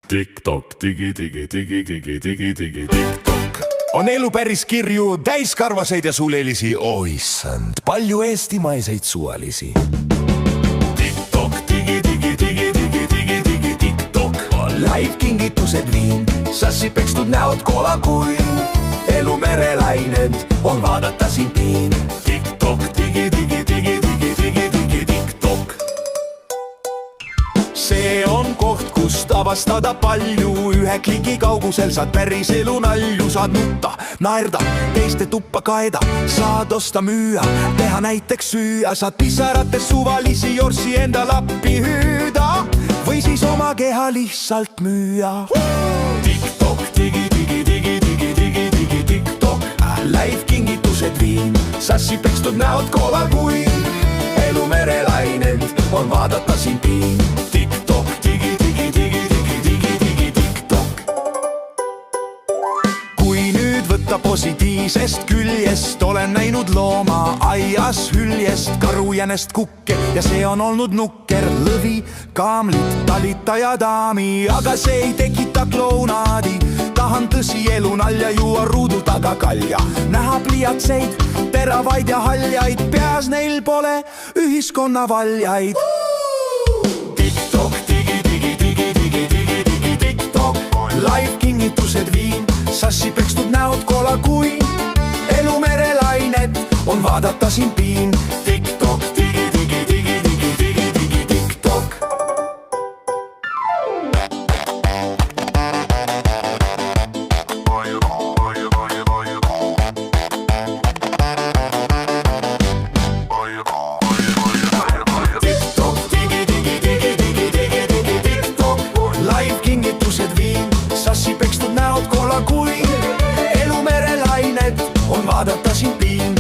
TikTok, TikTok. On elu päris kirju, täiskarvaseid ja sulelisi. Oissand, palju eestimaiseid suvalisi. TikTok, TikTok. Live kingitused viin, sassi pekstud näod kolakuin. Elu merelained on vaadata siin piin. TikTok, TikTok. See on koht, kust avastada palju. Ühe kliki kaugusel saad päris elu nalju. Saad nutta, naerda, teiste tuppa kaeda. Saad osta, müüa, teha näiteks süüa. Saad pisarates suvalisi jorssi enda lappi hüüda või siis oma keha lihtsalt müüa. TikTok, TikTok. Live kingitused viin, sassi pekstud näod kolakuin. Elu merelained on vaadata siin piin. TikTok, TikTok. Kui nüüd võtta positiivsest küljest, olen näinud looma aias hüljest, karujänest kukke ja see on olnud nukker. Lõvi, kaamlit, talitaja daami, aga see ei tekita klounaadi. Tahan tõsi elu nalja, juua ruudu taga kalja, näha pliatseid, teravaid ja haljaid, peas neil pole ühiskonna valjaid. TikTok, TikTok. Live kingitused viin, sassi pekstud näod kolakuin. Elu merelained on vaadata siin piin. TikTok, TikTok. Live kingitused viin, sassi pekstud näod kolakuin. Elu merelained on vaadata siin piin.